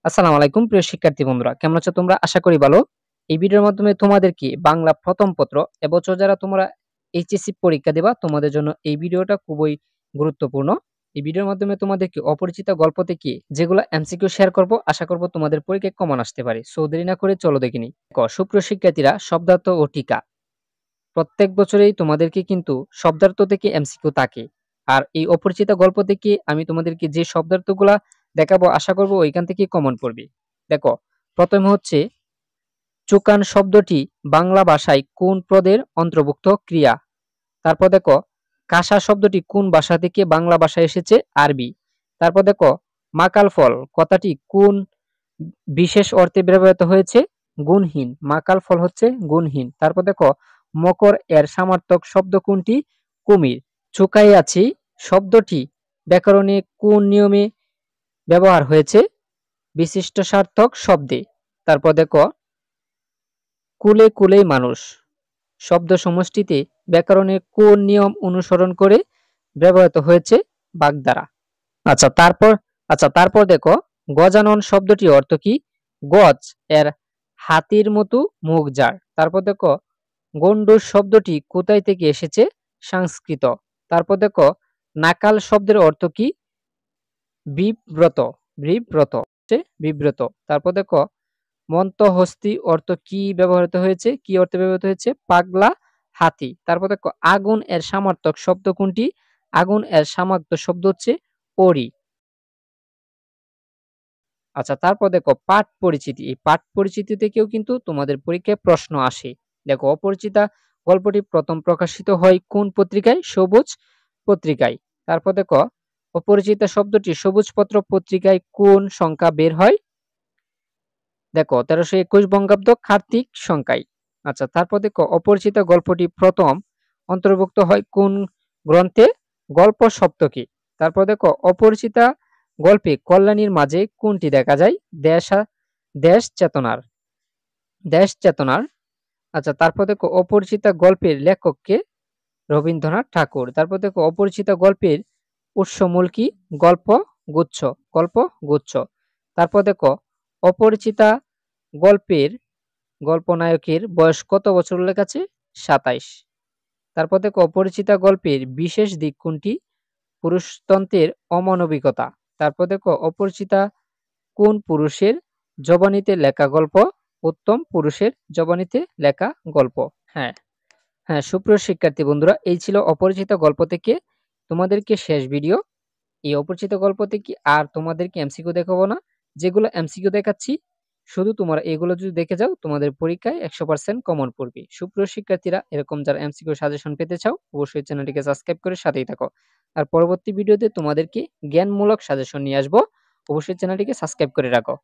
আসসালামু আলাইকুম প্রিয় শিক্ষার্থী বন্ধুরা, কেমন আছো তোমরা? আশা করি ভালো। এই ভিডিওর মাধ্যমে তোমাদেরকে বাংলা প্রথম পত্র এবছর যারা তোমরা এইচএসসি পরীক্ষা দিবা তোমাদের জন্য এই ভিডিওটা খুবই গুরুত্বপূর্ণ। এই ভিডিওর মাধ্যমে তোমাদেরকে অপরিচিত গল্প থেকে যেগুলো এমসিকিউ শেয়ার করব, আশা করব তোমাদের পরীক্ষায় কমন আসতে পারে। সো দেরি না করে চলো দেখে নিই। সুপ্রিয় শিক্ষার্থীরা, শব্দার্থ ও টিকা প্রত্যেক বছরেই তোমাদেরকে কিন্তু শব্দার্থ থেকে এমসিকিউ থাকে। আর এই অপরিচিত গল্প থেকে আমি তোমাদেরকে যে শব্দার্থগুলা দেখাবো আশা করব ওইখান থেকে কমন পড়বে। দেখো, প্রথমে হচ্ছে চুকান শব্দটি বাংলা ভাষায় কোন পদের অন্তর্ভুক্ত ক্রিয়া। তারপর দেখো, কাঁসা শব্দটি কোন ভাষা থেকে বাংলা ভাষায় এসেছে? আরবি। তারপর দেখো, মাকাল ফল কথাটি কোন বিশেষ অর্থে ব্যবহৃত হয়েছে? গুণহীন। মাকাল ফল হচ্ছে গুণহীন। তারপর দেখো, মকর এর সমার্থক শব্দ কোনটি? কুমির। চুকাইয়াছি শব্দটি ব্যাকরণে কোন নিয়মে ব্যবহার হয়েছে? বিশিষ্ট সার্থক শব্দে। তারপর দেখো, কুলে কুলেই মানুষ শব্দ সমষ্টিতে ব্যাকরণে কোন নিয়ম অনুসরণ করে ব্যবহৃত হয়েছে? বাগধারা। আচ্ছা তারপর তারপর দেখো, গজানন শব্দটি অর্থ কি? গজ এর হাতির মতো মুখ যার। তারপর দেখো, গন্ডূর শব্দটি কোথায় থেকে এসেছে? সংস্কৃত। তারপর দেখো, নাকাল শব্দের অর্থ কি? বিব্রত। বিব্রত হচ্ছে বিব্রত। তারপর দেখো, মন্তহস্তি অর্থ কি ব্যবহৃত হয়েছে? কি অর্থে ব্যবহৃত হয়েছে? পাগলা হাতি। তারপর দেখো, আগুন এর সমার্থক শব্দ কোনটি? আগুন এর সমার্থক শব্দ হচ্ছে অরি। আচ্ছা তারপর দেখো, পাঠ পরিচিতি। এই পাঠ পরিচিতি থেকেও কিন্তু তোমাদের পরীক্ষায় প্রশ্ন আসে। দেখো, অপরিচিতা গল্পটি প্রথম প্রকাশিত হয় কোন পত্রিকায়? সবুজ পত্রিকায়। তারপর দেখো, অপরিচিতা শব্দটি সবুজ পত্র পত্রিকায় কোন সংখ্যা বের হয়? দেখো, 1321 বঙ্গাব্দ কার্তিক সংখ্যায়। আচ্ছা তারপর দেখো, অপরিচিত গল্পটি প্রথম অন্তর্ভুক্ত হয় কোন গ্রন্থে? গল্প সপ্তকী। তারপর দেখো, অপরিচিতা গল্পে কল্যাণীর মাঝে কোনটি দেখা যায়? দেশ চেতনার। দেশ চেতনার। আচ্ছা তারপর দেখো, অপরিচিতা গল্পের লেখককে? রবীন্দ্রনাথ ঠাকুর। তারপর দেখো, অপরিচিত গল্পের উৎসমূল কি? গল্প গুচ্ছ। গল্প গুচ্ছ। তারপর দেখো, অপরিচিতা গল্পের গল্পনায়কের বয়স কত বছর উল্লেখ আছে? 27। তারপর দেখো, অপরিচিতা গল্পের বিশেষ দিক কোনটি? পুরুষতন্ত্রের অমানবিকতা। তারপর দেখো, অপরিচিতা কোন পুরুষের জবানিতে লেখা গল্প? উত্তম পুরুষের জবানিতে লেখা গল্প। হ্যাঁ হ্যাঁ সুপ্রিয় শিক্ষার্থী বন্ধুরা, এই ছিল অপরিচিত গল্প থেকে তোমাদেরকে শেষ ভিডিও। এই অপরিচিত গল্প থেকে আর তোমাদেরকে এমসিকিউ দেখাবো না। যেগুলো এমসিকিউ দেখাচ্ছি শুধু তোমরা এগুলো যদি দেখে যাও তোমাদের পরীক্ষায় 100% কমন পড়বে। সুপ্রিয় শিক্ষার্থীরা, এরকম যারা এমসিকিউ সাজেশন পেতে চাও অবশ্যই চ্যানেলটিকে সাবস্ক্রাইব করে সাথেই থাকো। আর পরবর্তী ভিডিওতে তোমাদেরকে জ্ঞানমূলক সাজেশন নিয়ে আসবো। অবশ্যই চ্যানেলটিকে সাবস্ক্রাইব করে রাখো।